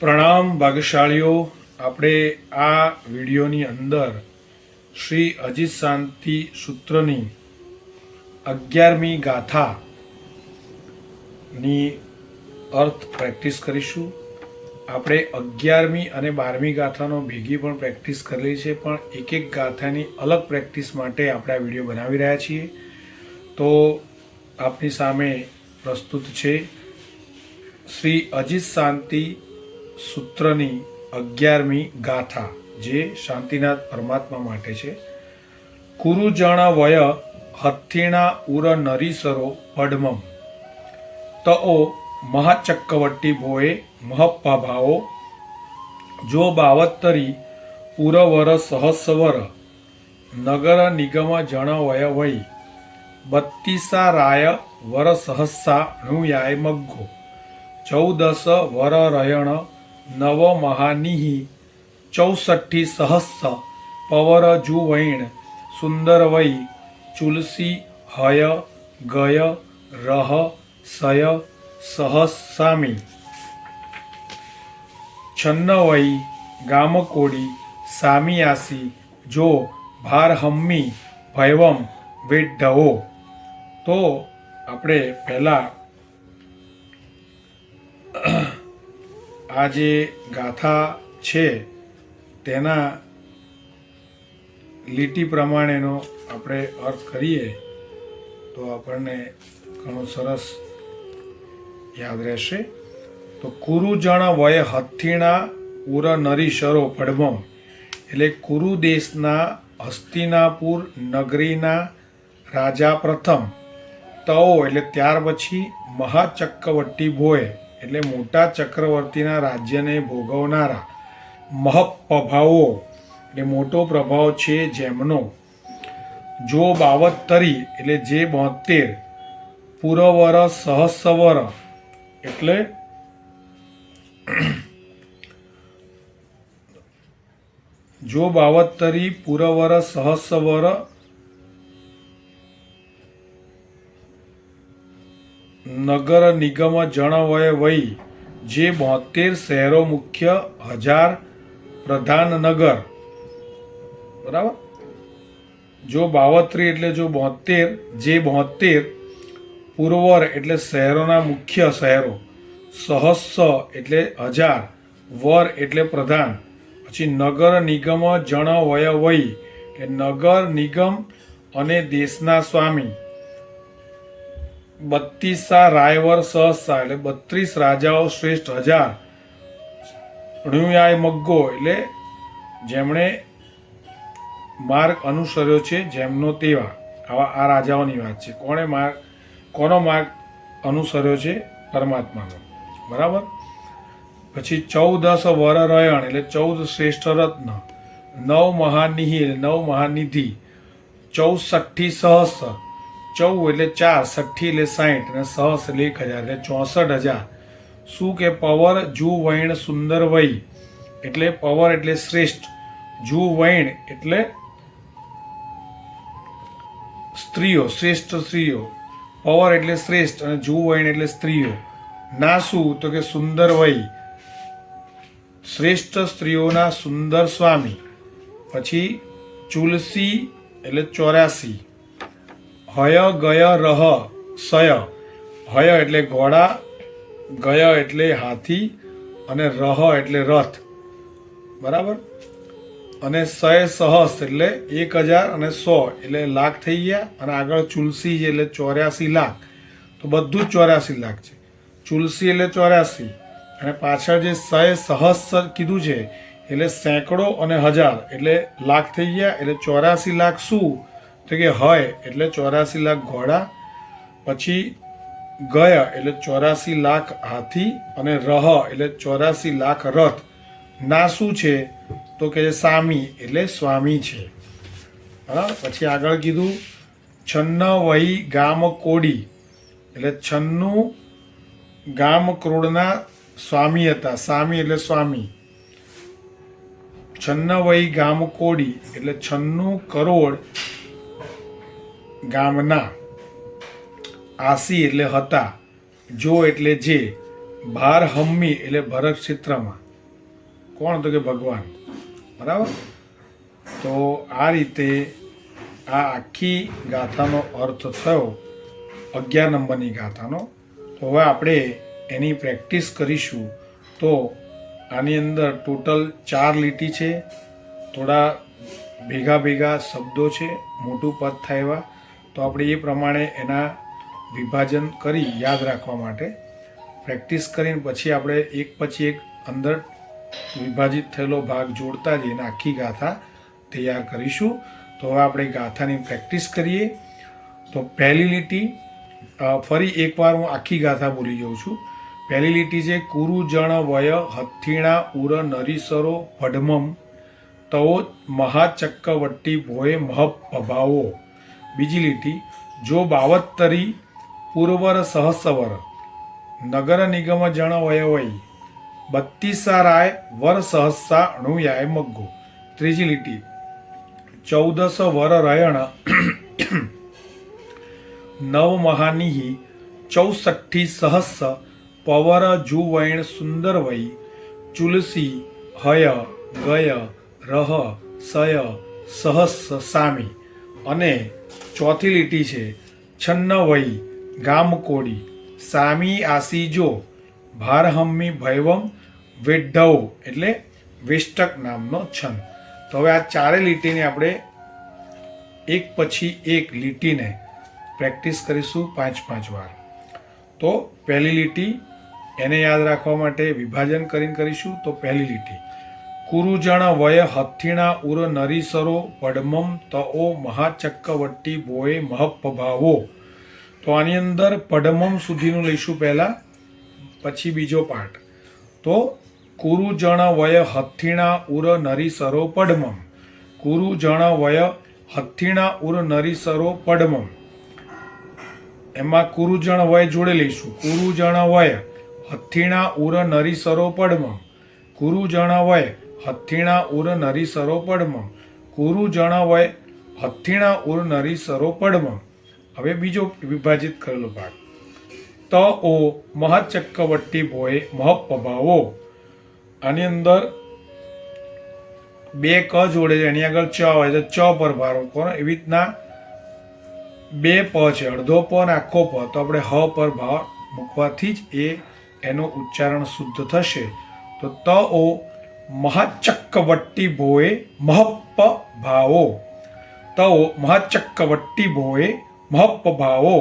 પ્રણામ ભાગ્યશાળીઓ, આપણે આ વિડીયોની અંદર શ્રી અજીત શાંતિ સૂત્રની 11મી ગાથાની અર્થ પ્રેક્ટિસ કરીશું. આપણે 11મી અને 12મી ગાથાનો ભેગી પણ પ્રેક્ટિસ કરેલી છે, પણ એક એક ગાથાની અલગ પ્રેક્ટિસ માટે આપણે આ વિડીયો બનાવી રહ્યા છીએ. તો આપની સામે પ્રસ્તુત છે શ્રી અજીત શાંતિ સૂત્રની 11મી ગાથા, જે શાંતિનાથ પરમાત્મા માટે છે. કુરુજણ વય હથિણા ઉર નરીસરો પડમમ તઓ મહાચક્કવટ્ટી ભોએ મહપ્પાભાવો જો બાવત્તરી પુરવર સહસ્વર નગર નિગમ જણ વય વૈ બત્તીસા રાય વર સહસ્સા ણુયાય મગ્ગો 14 વર રયણ નવ મહાનિહિ 64 સહસ્સ પવર જુવૈણ સુંદર વૈ ચુલસી હય ગય રહ સય સહસ્સામી છન્ન વૈ ગામકોડી સામિયાસી જો ભાર હમ્મી ભૈવમ વેઢવો. તો આપણે પહેલા આ જે ગાથા છે તેના લીટી પ્રમાણેનો આપણે અર્થ કરીએ તો આપણને ઘણો સરસ યાદ રહેશે. તો કુરુજણ વય હથિણા ઉર નરીશરો પડમમ એટલે કુરુ દેશના હસ્તિનાપુર નગરીના રાજા પ્રથમ, તઓ એટલે ત્યાર પછી મહાચક્કવટ્ટી ભોય એટલે મોટા ચક્રવર્તીના રાજ્યને ભોગવનારા મહપ્પભાવો એટલે મોટો પ્રભાવ છે જેમનો જો બાવત્તરી એટલે જે 72 પુરવર સહસ્વર એટલે જો બાવત્તરી પુરવર સહસ્વર નગર નિગમ જણવય વૈ જે 72 શહેરો મુખ્ય 1000 પ્રધાન નગર, બરાબર. જો 32 એટલે જો 72 જે 72 પુરવર એટલે શહેરોના મુખ્ય શહેરો, સહસ્સ એટલે 1000, વર એટલે પ્રધાન, પછી નગર નિગમ જણ વય વૈ એટલે નગર નિગમ અને દેશના સ્વામી, 32 રાયવર સહસ્સા એટલે 32 રાજાઓ શ્રેષ્ઠ 1000, ણુયાય મગ્ગો એટલે જેમણે માર્ગ અનુસર્યો છે જેમનો તેવા. આવા આ રાજાઓની વાત છે. કોનો માર્ગ અનુસર્યો છે? પરમાત્માનો, બરાબર. પછી 14 વર રયણ એટલે 14 શ્રેષ્ઠ રત્ન, 9 મહાનિધિ એટલે 9 મહાનિધિ, 64 સહસ્સ 14 એટલે 4, 60 એટલે 60 અને સહસ્સ એટલે 1000 એટલે 64,000. શું કે પવર જુ વૈણ સુંદર વૈ એટલે પવર એટલે શ્રેષ્ઠ, જુ વૈણ એટલે સ્ત્રીઓ, શ્રેષ્ઠ સ્ત્રીઓ, પવર એટલે શ્રેષ્ઠ અને જુ વૈણ એટલે સ્ત્રીઓ. ના શું તો કે સુંદર વૈ શ્રેષ્ઠ સ્ત્રીઓના સુંદર સ્વામી. પછી ચુલસી એટલે 84, હય ગય રહ સય, હય એટલે ઘોડા, ગય એટલે હાથી અને રહ એટલે રથ, બરાબર. અને સય સહસ્સ એટલે 1000 અને 100 એટલે લાખ થઈ ગયા. અને આગળ ચુલસી એટલે 84 લાખ, તો બધું જ 84 લાખ છે. ચુલસી એટલે 84 અને પાછળ જે સય સહસ્સ કીધું છે એટલે સેંકડો અને 1000 એટલે લાખ થઈ ગયા. એટલે 84 લાખ શું તો કે હય એટલે 84 લાખ ઘોડા, પછી ગય એટલે 84 લાખ હાથી અને રહ એટલે 84 લાખ રથ. ના શું છે તો કે સામી એટલે સ્વામી છે. બરાબર. પછી આગળ કીધું છન્ન વૈ ગામ કોડી એટલે 96 ગામ ક્રોડના સ્વામી હતા. સામી એટલે સ્વામી. છન્ન વૈ ગામ કોડી એટલે 96 કરોડ ગામના, આસી એટલે હતા, જો એટલે જે, ભાર હમ્મી એટલે ભરત ક્ષેત્રમાં, કોણ? તો કે ભગવાન. બરાબર. તો આ રીતે આ આખી ગાથાનો અર્થ થયો 11 નંબરની ગાથાનો. તો હવે આપણે એની પ્રેક્ટિસ કરીશું. તો આની અંદર ટોટલ 4 લીટી છે, થોડા ભેગા શબ્દો છે, મોટું પદ થાય એવા. તો આપણે એ પ્રમાણે એના વિભાજન કરી યાદ રાખવા માટે પ્રેક્ટિસ કરીને પછી આપણે એક પછી એક અંદર વિભાજિત થયેલો ભાગ જોડતા જઈને આખી ગાથા તૈયાર કરીશું. તો હવે આપણે ગાથાની પ્રેક્ટિસ કરીએ. તો પહેલી લીટી, ફરી એકવાર હું આખી ગાથા બોલી જાઉં છું. પહેલી લીટી છે કુરુ જણ વય હથિણા ઉર નરીસરો ભડમમ તવો મહાચક્કવટ્ટી ભોય મહપ અભાવો. બીજી લીટી જો બાવત્તરી પૂર્વર સહસ્વર નગર નિગમ જણ વય વય 32 રાય વર સહસ્સા અણુયાય મગ્ગો. ત્રીજી લીટી 14 વર રયણ નવ મહાનિહિ 64 સહસ્સ પવર જુવૈણ સુંદર વૈ ચુલસી હય ગય રહ સય સહસ્સ સામી. અને ચોથી લીટી છે છન્ન વૈ ગામ કોડી સામી આસીજો ભારહમ્મી ભૈવમ વેઢવ એટલે વેષ્ટક નામનો છંદ. તો હવે આ ચારે લીટીને આપણે એક પછી એક લીટીને પ્રેક્ટિસ કરીશું 5 વાર. તો પહેલી લીટી એને યાદ રાખવા માટે વિભાજન કરીને કરીશું. તો પહેલી લીટી કુરુજણ વય હથિણા ઉર નરીસરો પડમમ તઓ મહાચક્કવટ્ટી ભોય મહપ ભાવો. તો આની અંદર પડમમ સુધીનું લઈશું પહેલા, પછી બીજો પાઠ. તો કુરુજણ વય હથિણા ઉર નરીસરો પડમમ. કુરુજણ વય હથિણા ઉર નરીસરો પડમમ. એમાં કુરુજણ વય જોડે લઈશું. કુરુજણ વય હથિણા ઉર નરીસરો પડમમ. કુરુજણ વય હથિણા ઉર નરીસરો પડમમ. કુરુજણ વય હથિણા ઉર નરીસરો પડમમ. હવે બીજો વિભાજિત કરેલો ભાગ ત ઓ મહાચક્કવટ્ટી ભોય મહપ ભાવો. આની અંદર 2 ક જોડે છે, એની આગળ ચ હોય તો ચ પર ભાર મૂકો. એવી રીતના 2 પ છે, અડધો પ અને આખો પ, તો આપણે હ પર ભાર મૂકવાથી જ એનું ઉચ્ચારણ શુદ્ધ થશે. તો ત ઓ મહાચક્કવટ્ટી ભોય મહપ ભાવો. તઓ મહાચક્કવટ્ટી ભોય મહપ ભાવો.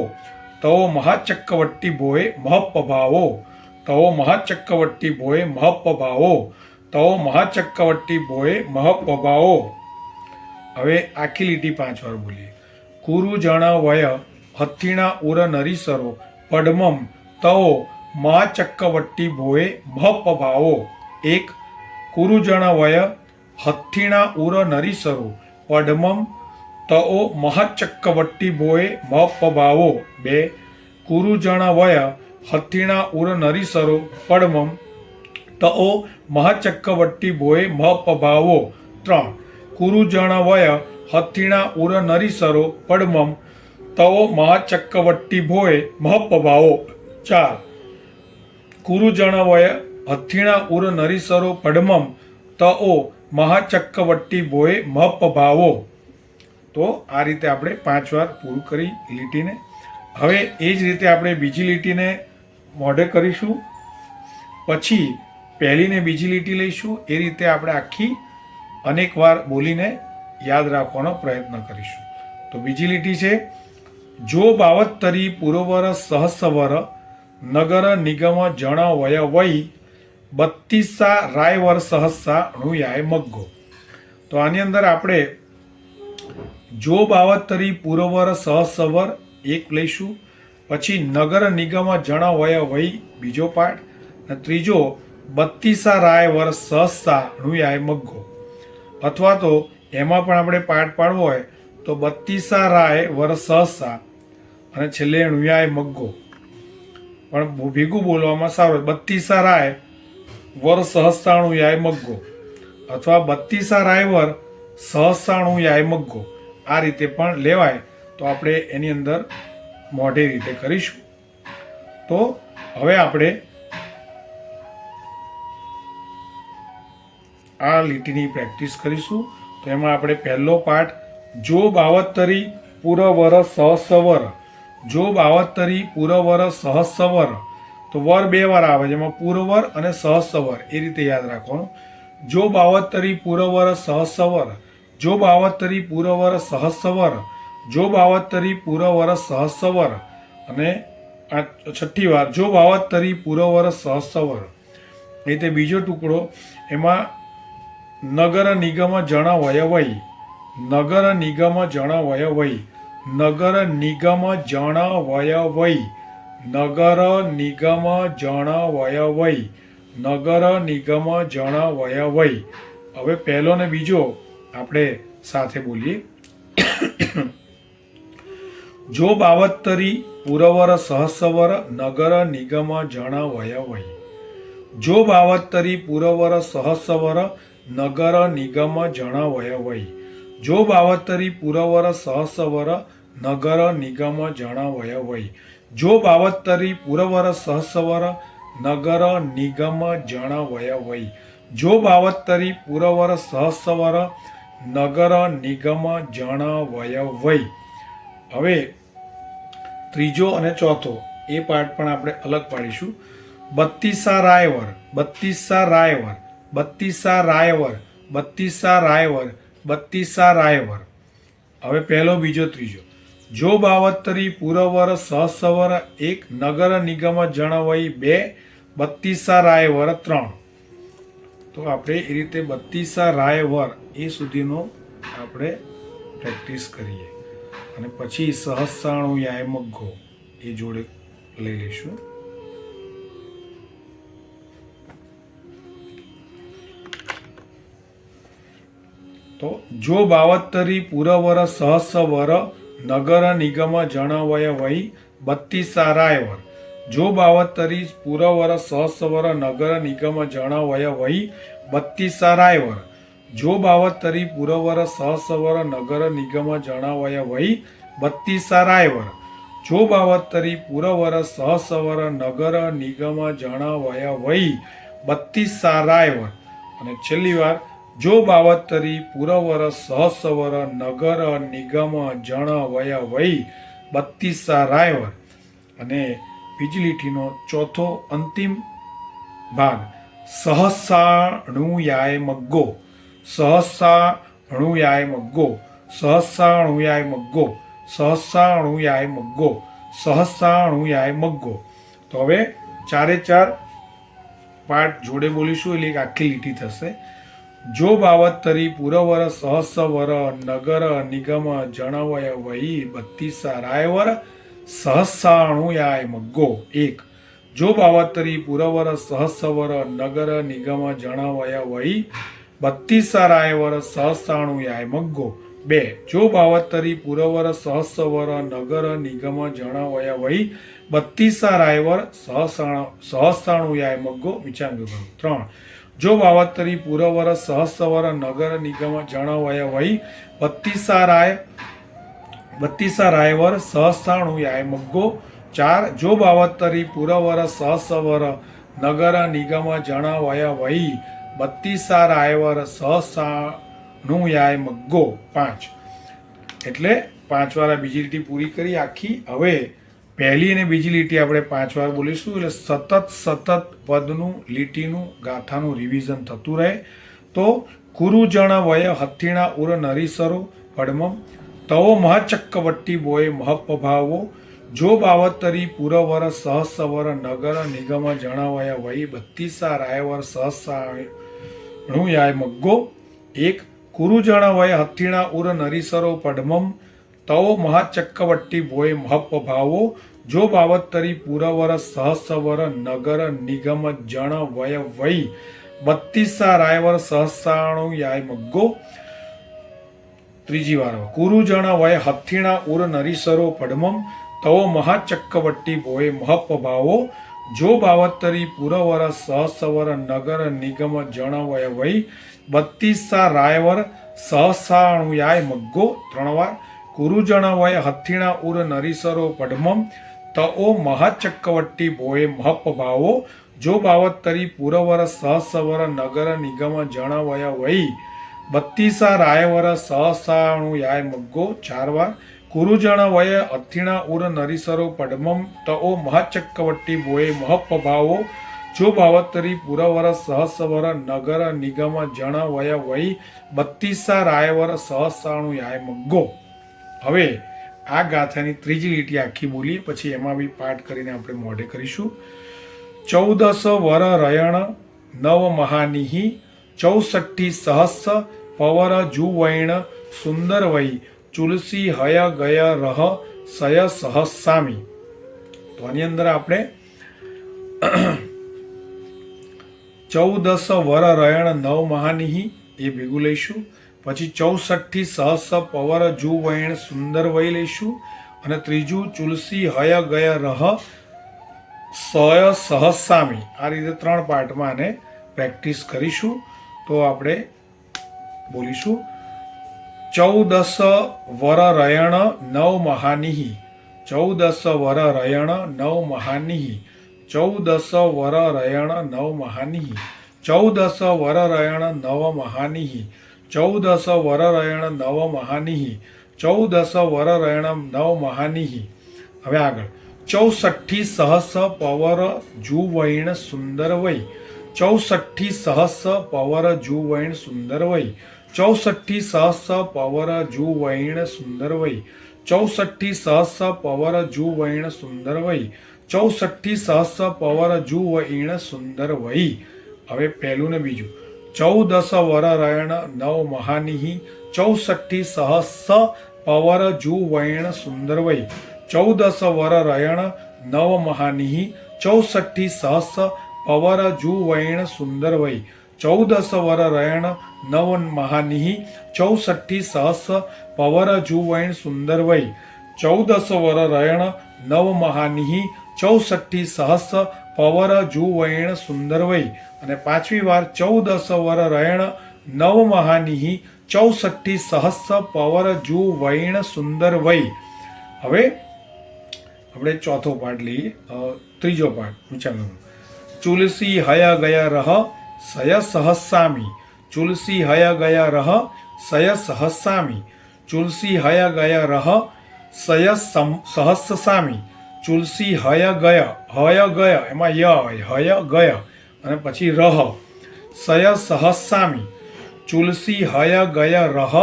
તઓ મહાચક્કવટ્ટી ભોય મહપ ભાવો. તઓ મહાચક્કવટ્ટી ભોય મહપ ભાવો. તઓ મહાચક્કવટ્ટી ભોય મહપ ભાવો. હવે આખી લીટી 5 વાર બોલીએ. કુરુજણ વય હથિણા ઉર નરીસરો પડમમ તઓ મહાચક્કવટ્ટી ભોય મહપ ભાવો. 1 કુરુજણ વય હથિણા ઉર નરીસરો પડમમ તઓ મહાચક્કવટ્ટી ભોય મહપ ભાવો. 2 કુરુજણ વય હથિણા ઉર નરીસરો પડમમ તઓ મહાચક્કવટ્ટી ભોય મહપ ભાવો. 3 કુરુજણ વય હથિણા ઉર નરીસરો પડમમ તઓ મહાચક્કવટ્ટી ભોય મહપ ભાવો. 4 કુરુજણ વય હથિણા ઉર નરીસરો પડમમ તઓ મહાચક્કવટ્ટી ભોય મહપ ભાવો. તો આ રીતે આપણે 5 વાર પૂરું કરી લીટીને. હવે એ જ રીતે આપણે બીજી લીટીને મોઢે કરીશું, પછી પહેલી ને બીજી લીટી લઈશું. એ રીતે આપણે આખી અનેક વાર બોલીને યાદ રાખવાનો પ્રયત્ન કરીશું. તો બીજી લીટી છે જો બાવત્તરી પૂર્વર સહસ્વર નગર નિગમ જણ વય વૈ 32 રાયવર સહસ્સા અણુયાય મગ્ગો. તો આની અંદર આપણે જો બાવત્તરી પૂર્વર સહસ્વર એક લઈશું, પછી નગર નિગમ જણ વય વૈ બીજો પાઠ, અને ત્રીજો 32 રાયવર સહસ્સા અણુયાય મગ્ગો. અથવા તો એમાં પણ આપણે પાઠ પાડવો હોય તો 32 રાય વર સહસ્સા અને છેલ્લે અણુયાય મગ્ગો. પણ ભેગું બોલવામાં સારું 32 રાય વર સહસ્સાણું યાય મગ્ગો અથવા 32 રાય વર સહસ્સાણું યાય મગ્ગો. આ રીતે પણ લેવાય. તો આપણે એની અંદર મોઢે રીતે કરીશું. તો હવે આપણે આ લીટીની પ્રેક્ટિસ કરીશું. તો એમાં આપણે પહેલો પાઠ જો બાવત્તરી પુરવર સહસ્વર. જો બાવત્તરી પુરવર સહસ્વર. તો વર 2 વાર આવે, જેમાં પુરવર અને સહસ્વર એ રીતે યાદ રાખવાનું. જો બાવત્તરી પુરવર સહસ્વર. જો બાવત્તરી પુરવર સહસ્વર. જો બાવત્તરી પુરવર સહસ્વર. અને આ છઠ્ઠી વાર જો બાવત્તરી પુરવર સહસ્વર. એ રીતે બીજો ટુકડો, એમાં નગર નિગમ જણ વય વય. નગર નિગમ જણ વય વય. નગર નિગમ જણ વય વય. નગર નિગમ જણ વય વય. નગર નિગમ જણ વય વય. હવે પહેલો ને બીજો આપણે સાથે બોલીએ. જો બાવત્તરી પુરવર સહસ્વર. નગર નિગમ જણ વય વય. જો બાવત્તરી પુરવર સહસ્વર. નગર નિગમ જણ વય વય. જો બાવત્તરી પુરવર સહસ્વર. નગર નિગમ જણ વય વય. જો બાવત્તરી પુરવર સહસ્વર. નગર નિગમ જણ વય વય. જો બાવત્તરી પુરવર સહસ્વર. નગર નિગમ જણ વય વય. હવે ત્રીજો અને ચોથો એ પાઠ પણ આપણે અલગ પાડીશું. બત્તીસા રાયવર. બત્તીસા રાયવર. બત્તીસા રાયવર. બત્તીસા રાયવર. બત્તીસા રાયવર. હવે પહેલો બીજો ત્રીજો. જો બાવત્તરી પુરવર સહસ્વર 1. નગર નિગમ જણ વય 2. બત્તીસા રાયવર 3. તો આપણે એ રીતે બત્તીસા રાયવર એ સુધીનો આપણે પ્રેક્ટિસ કરીએ, અને પછી સહસ્રાણુ યાય મગ્ગો એ જોડે લઈ લઈશું. તો જો બાવત્તરી પુરવર સહસ્વર. નગર નિગમ જણ વય વય. બત્તીસા રાયવર. જો બાવત્તરી પુરવર સહસ્વર. નગર નિગમ જણ વય વય. બત્તીસા રાયવર. જો બાવત્તરી પુરવર સહસ્વર. નગર નિગમ જણ વય વય. બત્તીસા રાયવર. જો બાવત્તરી પુરવર સહસ્વર. નગર નિગમ જણ વય વય. બત્તીસા રાયવર. અને છેલ્લી વાર જો બાવત્તરી પુરવર સહસ્વર. નગર નિગમ જણ વય વય. બત્તીસા રાયવર. અને બીજી લીટીનો ચોથો અંતિમ ભાગ સહસ્રાણુયાય મગ્ગો. સહસ્રાણુયાય મગ્ગો. સહસ્રાણુયાય મગ્ગો. સહસ્રાણુયાય મગ્ગો. સહસ્રાણુયાય મગ્ગો. તો હવે 4 પાઠ જોડે બોલીશું એટલે એક આખી લીટી થશે. જો બાવત્તરી પુરવર સહસ્વર. નગર નિગમ જણ વય વય. બત્તીસા રાયવર. સહસ્રાણુયાય મગ્ગો 1. જો બાવત્તરી પુરવર સહસ્વર. નગર નિગમ જણ વય વય. બત્તીસા રાયવર. સહસ્રાણુયાય મગ્ગો 2. જો બાવત્તરી પુરવર સહસ્વર. નગર નિગમ જણ વય વય. બત્તીસા રાયવર. સહસ્રાણુયાય મગ્ગો વિચાર 3. જો બાવત્તરી પુરવર સહસ્વર. નગર નિગમ જણ વય વય. બત્તીસા રાયવર. સહસ્રાણુયાય મગ્ગો 4. જો બાવત્તરી પુરવર સહસ્વર. નગર નિગમ જણ વય વય. બત્તીસા રાયવર. સહસ્રાણુયાય મગ્ગો 5. એટલે 5 વાર બીજી લીટી પૂરી કરી આખી. હવે પહેલી અને બીજી લીટી આપણે 5 વાર બોલીશું, એટલે સતત પદનું, લીટીનું, ગાથાનું રિવિઝન થતું રહે. તો કુરુજણ વય હથિણા ઉર નરીસરો પડમમ. તવો મહચક્કવટ્ટી બોય મહપભાવો. જો બાવત્તરી પુરવર સહસ્વર. નગર નિગમ જણ વય વય. બત્તીસા રાયવર. સહસ્રાણુયાય મગ્ગો 1. કુરુજણ વય હથિણા ઉર નરીસરો પડમમ. તવો મહાચક્કવટ્ટી ભોય મહપભાવો. જો બાવત્તરી પુરવર સહસ્વર. નગર નિગમ જણ વય વય. બત્તીસા રાયવર. સહસ્રાણુયાય મગ્ગો. ત્રીજી વાર કુરુજણ વય હથિણા ઉર નરીસરો પડમમ. તવો મહાચક્કવટ્ટી ભોય મહપભાવો. જો બાવત્તરી પુરવર સહસ્વર. નગર નિગમ જણ વય વય. બત્તીસા રાયવર. સહસ્રાણુયાય મગ્ગો 3 વાર. કુરુજણ વય હથિણા ઉર નરીસરો પડમમ. તઓ મહાચક્કવટ્ટી ભોય મહપભાવો. જો બાવત્તરી પૂરવર સહસ્વર નગર નિગમ જણ વય વೈ બત્તીસા રાયવર સહસાણુ યાય મગ્ગો 4 વાર કુરુજણ વય અથિણા ઉર નરીસરો પડમમ તઓ મહાચક્કવટ્ટી બોએ મહપભાવો જો બાવત્તરી પુરવર સહસ્વર નગર નિગમ જણ વય વૈ બત્તીસા રાયવર સહસાણુ યાય મગ્ગો. હવે આ ગાથાની ત્રીજી લીટી આખી બોલીએ, પછી એમાં બી પાઠ કરીને આપણે મોઢે કરીશું. 14 વર રયણ નવ મહાનિહિ 64 સહસ્સ પવર જુવૈણ સુંદર વૈ ચુલસી હય ગય રહ સય સહસ્સામી. તો આની અંદર આપણે 14 વર રયણ નવ મહાનિહિ એ ભેગું લઈશું. પછી 64 સહસ્સ પવર જુવૈણ સુંદર વૈ લઈશું. અને ત્રીજું ચુલસી હય ગય રહ સય સહસ્સામી. આ રીતે 3 પાર્ટમાં આને પ્રેક્ટિસ કરીશું. તો આપણે બોલીશું 14 વર રયણ નવ મહાનિહિ 14 વર રયણ નવ મહાનિહિ 14 વર રયણ નવ મહાનિહિ 14 વર રયણ નવ મહાનિહિ 14 વર રયણ નવ મહાનિહિ 14 વર રયણ નવ મહાનિહિ. હવે આગળ 64 સહસ્સ પવર જુવૈણ સુંદર વૈ 64 સહસ્સ પવર જુવૈણ સુંદર વૈ 64 સહસ્સ પવર જુવૈણ સુંદર વૈ 64 સહસ્સ પવર જુવૈણ સુંદર વૈ 64 સહસ્સ પવર જુવૈણ સુંદર વૈ. હવે પહેલું ને બીજું 14 વર રયણ નવ મહાનિહિ 64 સહસ્સ પવર જુવૈણ સુંદર વૈ 14 વર રયણ નવ મહાનિહિ 64 સહસ્સ પવર જુવૈણ સુંદર વૈ 14 વર રયણ નવ મહાનિહિ 64 સહસ્સ પવર જુવૈણ સુંદર વૈ 14 વર રયણ નવ મહાનિહિ 64 સહસ્સ પવર જુવૈણ સુંદર વૈ. અને પાંચમી વાર 14 વર રયણ નવ મહાનિહિ 64 સહસ્સ પવર જુવૈણ સુંદર વૈ. હવે આપણે ચોથો પાઠ લઈએ. ત્રીજો પાઠ વિચારો. ચુલસી હય ગયા રહ સય સહસ્સામી ચુલસી હય ગયા રહ સય સહસ્સામી ચુલસી હય ગયા રહ સય સહસ્સામી ચુલસી હય ગયા એમાં ય હોય હય ગયા અને પછી રહ સય સહસ્સામી ચુલસી હય ગયા રહ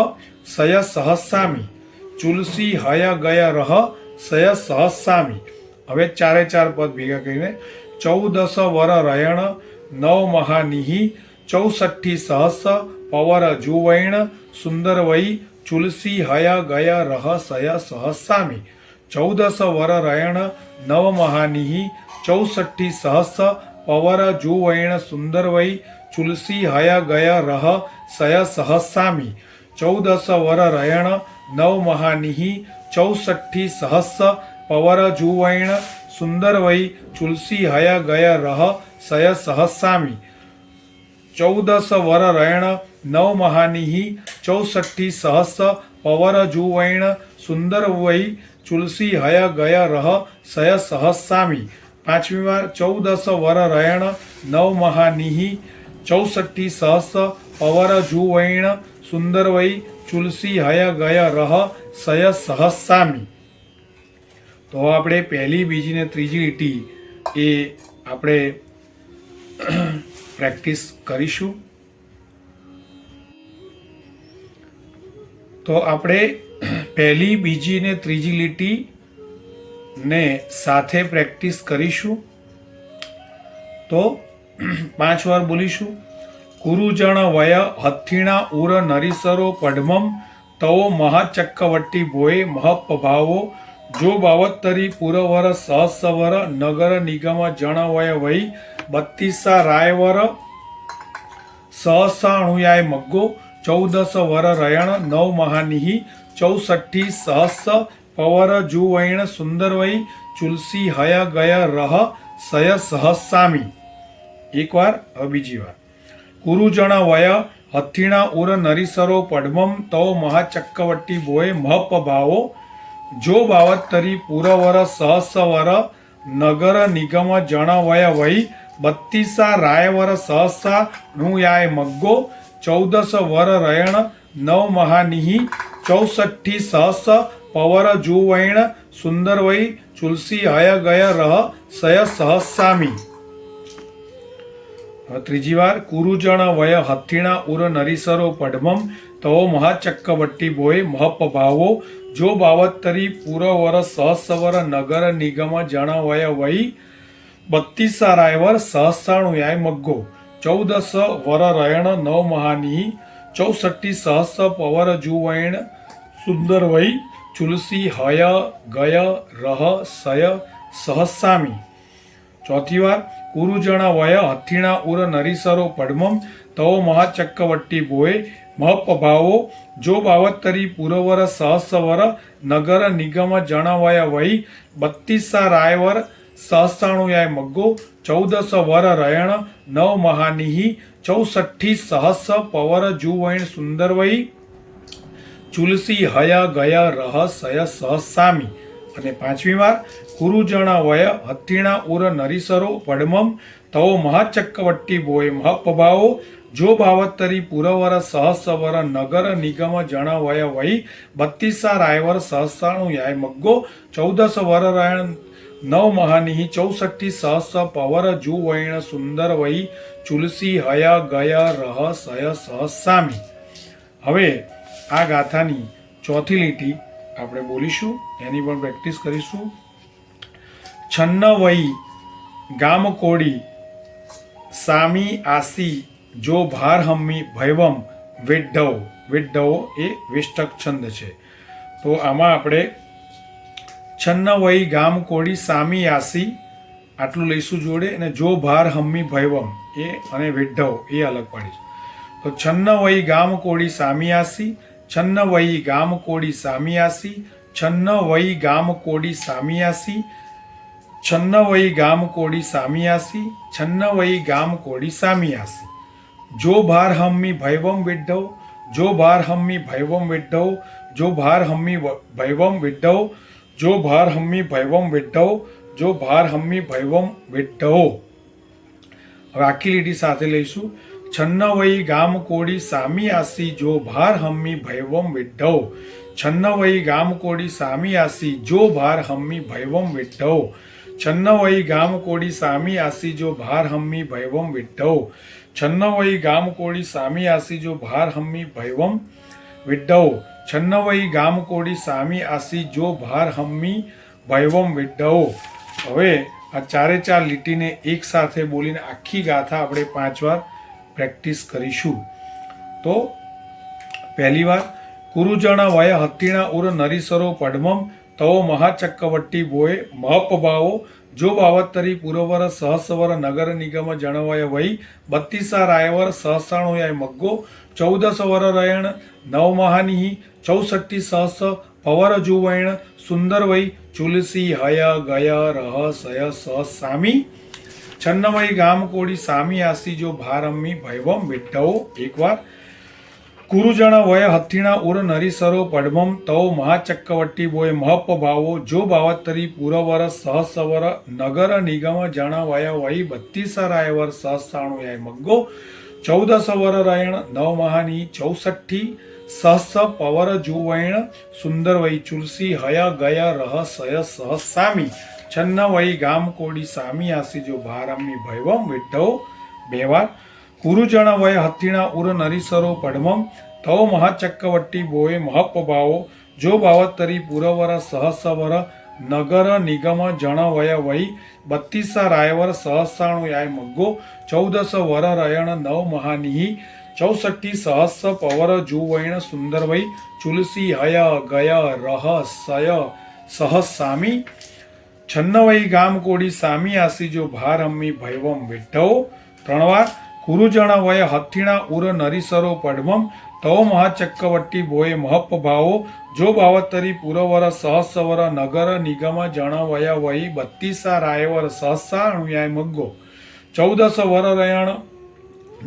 સય સહસ્સામી ચુલસી હય ગયા રહ સય સહસ્સામી. હવે 4 પદ ભેગા કરીને 14 વર રયણ નવ મહાનિહિ 64 સહસ્સ પવર જુવૈણ સુંદર વૈ ચુલસી હય ગયા રહ સય સહસ્સામી 14 વર રયણ નવ મહાનિહિ 64 સહસ્સ પવર જુવૈણ સુંદર વૈ ચુલસી હય ગયા રહ સય સહસ્સામી 14 વર રયણ નવ મહાનિહિ 64 સહસ્સ પવર જુવૈણ સુંદર વૈ ચુલસી હય ગયા રહ સય સહસ્સામી 14 વર રયણ નવ મહાનિહિ 64 સહસ્સ પવર જુવૈણ સુંદર વૈ ચુલસી હય ગયા રહ સય સહસ્સામી. પાંચમી વાર 14 વર રયણ નવ મહાનિહિ 64 સહસ્સ પવર જુવૈણ સુંદર વૈ ચુલસી હય ગયા રહ સય સહસ્સામી. તો આપણે પહેલી, બીજી ને ત્રીજી લીટી એ આપણે પ્રેક્ટિસ કરીશું. તો આપણે પહેલી, બીજી ને ત્રીજી લીટી ને સાથે પ્રેક્ટિસ કરીશું. તો 5 વાર બોલીશું. કુરુજણ વય હથિણા ઉર નરીસરો પડમમ તવો મહાચક્કવટ્ટી ભોએ મહપભાવો જો બાવત્તરી પુરવર સહસ્વર નગર નિગમ જણ વય વૈ બત્તીસા રાયવર સહસાણુયાય મગ્ગો 14 વર રયણ નવ મહાનિહિ 64 સહસ્સ પવર જુવૈણ સુંદર વૈ ચુલસી હય ગયા રહ સય સહસ્સામી. એક વાર. હવે બીજી વાર. કુરુજણ વય હથિણા ઉર નરીસરો પડમમ તવ મહાચક્કવટ્ટી ભોએ મહપભાવો જો બાવત્તરી પુરવર સહસ્વર નગર નિગમ જણ વય વૈ બત્તીસા રાયવર સહસા નુયાય મગ્ગો ચૌદસ વર રયણ નવ મહાનિહિ ચૌસઠ્ઠી સહસ પવર જુવૈણ સુંદર વૈ ચુલસી હય ગય રહ સય સહસામી. ત્રીજી વાર કુરુજણ વય હથિણા ઉર નરીસરો પડમમ તવો મહાચક્કવટ્ટી બોય મહપ ભાવો જો બાવત્તરી પૂરવર સહસ્વર નગર નિગમ જણ વય વૈ બત્તીસા રાયવર સહસ્રાણુયાય મગ્ગો ચૌદસ વર રયણ નવ મહાની ચૌસઠ્ઠી સહસ પવર જુવૈણ સુંદર વૈ ચુલસી હય ગય રહ સય સહસામી. ચોથી વાર કુરુજણ વય હથિણા ઉર નરીસરો પડમમ તવો મહાચક્કવટ્ટી બોય મહપ ભાવો જો બાવત્તરી પૂરવર સહસ્વર નગર નિગમ જણ વય વૈ બત્તીસા રાયવર સહસ્રાણુયાય મગ્ગો ચૌદસ વર રયણ નવ મહાનિહિ ચૌસઠ્ઠી સહસ પવર જુવૈણ સુંદર વૈ ચુલસી હય ગય રહ સય સહસામી. અને પાંચમી વાર કુરુજણ વય હથિણા ઉર નરીસરો પડમમ તવો મહાચક્કવટ્ટી બોય મહપ ભાવો જો બાવત્તરી પૂરવર સહસ્વર નગર નિગમ જણ વય વૈ બત્તીસા રાયવર સહસ્રાણુયાય મગ્ગો ચૌદસ વર રયણ નવ મહાનિહિ ચૌસઠ્ઠી સહસ પવર જુવૈણ સુંદર વૈ ચુલસી હય ગય રહ સય સહસામી. હવે આ ગાથાની ચોથી લીટી આપણે બોલીશું, એની પણ પ્રેક્ટિસ કરીશું. છન્ન વૈ ગામ કોડી સામી આસી જો ભાર હમ્મી ભૈવમ વિડ્ઢવ. વિડ્ઢવો એ વિષ્ટક છંદ છે. તો આમાં આપણે છન્ન વૈ ગામ કોડી સામી આસી આટલું લઈશું જોડે, અને જો ભાર હમ્મી ભૈવમ એ અને વિડ્ઢવ એ અલગ પાડીશું. તો છન્ન વૈ ગામ કોડી સામી આસી, છન્ન વૈ ગામ કોડી સામી આસી, છન્ન વૈ ગામ કોડી સામી આસી, છન્ન વૈ ગામ કોડી સામી આસી, છન્ન વૈ ગામ કોડી સામી આસી. જો ભાર હમ્મી ભૈવમ વિડ્ઢવ, જો ભાર હમ્મી ભૈવમ વિડ્ઢવ, જો ભાર હમ્મી ભૈવમ વિડ્ઢવ, જો ભાર હમ્મી ભૈવમ વિડ્ઢવ, જો ભાર હમ્મી ભૈવમ વિડ્ઢવો. હવે આખી લીટી સાથે લઈશું. છન્ન વૈ ગામ કોડી સામી આસી જો ભાર હમ્મી ભૈવમ વિડ્ઢવ, છન્ન વૈ ગામ કોડી સામી આસી જો ભાર હમ્મી ભૈવમ વિડ્ઢવ, છન્ન વૈ ગામ કોડી સામી આસી જો ભાર હમ્મી ભૈવમ વિડ્ઢવ, છન્ન વૈ ગામ કોડી સામી આસી જો ભાર હમ્મી ભૈવમ વિડ્ઢવ, છન્ન વૈ ગામ કોડી સામી આસી જો ભાર હમ્મી ભૈવમ વિડ્ઢવો. હવે આ ચારે ચાર લીટીને એક સાથે બોલીને આખી ગાથા આપણે 5 વાર પ્રેક્ટિસ કરીશું. તો પહેલી વાર કુરુજણ વય હથિણા ઉર નરીસરો પડમમ તવો મહાચક્કવટ્ટી બોય મહપ ભાવો જો બાવત્તરી પૂરવર સહસ્વર નગર નિગમ જણવય વૈ બત્તીસા રાયવર સહસ્રાણુયાય મગ્ગો ચૌદસ વર રયણ નવ મહાનિહિ ચૌસઠ્ઠી સહસ પવર જુવૈણ સુંદર વૈ ચુલસી હય ગય રહ સય સહસામી. છન્ન વૈ ગામ કોડી સામી આસી જો ભાર હમ્મી ભૈવમ વિડ્ઢવો. એકવાર કુરુજણ વય હથિણા ઉર નરીસરો પડમમ તવો મહાચક્કવટ્ટી બોય મહપ ભાવો જો બાવત્તરી પૂરવર સહસ્વર નગર નિગમ જણ વય વૈ બત્તીસા રાયવર સહસ્રાણુયાય મગ્ગો ચૌદસ વર રયણ નવ મહાની ચૌસઠ્ઠી સહસ પવર જુવૈણ સુંદર વૈ ચુલસી હય ગય રહ સય સહસામી. છન્ન વૈ ગામ કોડી સામી આસી જો ભાર હમ્મી ભૈવમ વિડ્ઢવો. 2 વાર કુરુજણ વય હથિણા ઉર નરીસરો પડમમ તવો મહાચક્કવટ્ટી બોય મહપ ભાવો જો બાવત્તરી પૂરવર સહસ્વર નગર નિગમ જણ વય વૈ બત્તીસા રાયવર સહસ્રાણુયાય મગ્ગો ચૌદસ વર રયણ નવ મહાનિહિ ચૌસઠ્ઠી સહસ પવર જુવૈણ સુંદર વૈ ચુલસી હય ગય રહ સય સહસામી. છન્ન વૈ ગામ કોડી સામી આસી જો ભાર હમ્મી ભૈવમ વિડ્ઢવો. 3 વાર કુરુજણ વય હથિણા ઉર નરીસરો પડમમ તવો મહાચક્કવટ્ટી બોય મહપ ભાવો જો બાવત્તરી પૂરવર સહસ્વર નગર નિગમ જણ વય વૈ બત્તીસા રાયવર સહસ્રાણુયાય મગ્ગો ચૌદસ વર રયણ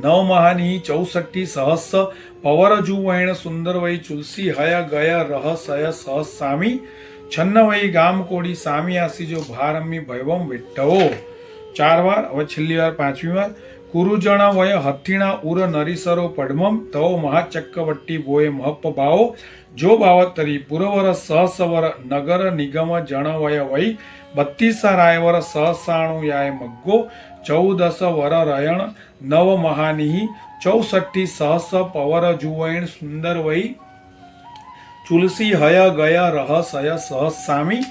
નવ મહાની ચૌસઠ્ઠી સહસ પવર જુવૈણ સુંદર વૈ ચુલસી હય ગય રહ સય સહસામી. છન્ન વૈ ગામ કોડી સામી આસી જો ભાર હમ્મી ભૈવમ વિડ્ઢવો. 4 વાર. હવે છેલ્લી વાર 5મી વાર. કુરુજણ વય હથિણા ઉર નરીસરો પડમમ તવ મહાચક્કવટ્ટી ભોય મહપ ભાવો જો બાવતરી પુરવર સહસવર નગર નિગમ જણ વય વૈ 32 રાયવર સહસાણુ યાય મગ્ગો 14 વર રયણ નવ મહાનિહિ 64 સહસ પવર જુવૈણ સુંદર વૈ ચુલસી હય ગય રહ સય સહસ સામી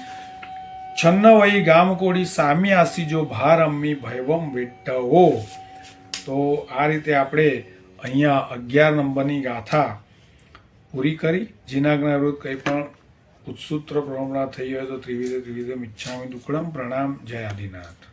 છન્ન વૈ ગામકોડી સામી આસીજો ભાર અમ્મી ભૈવમ વિટ્ટવો. તો આ રીતે આપણે અહીંયા 11 નંબરની ગાથા પૂરી કરી. જીનાગ્ના વિરુદ્ધ કંઈ પણ ઉત્સુત્ર પ્રમાણ થઈ હોય તો ત્રિવિધ મિચ્છામિ દુક્કડમ. પ્રણામ. જય આદિનાથ.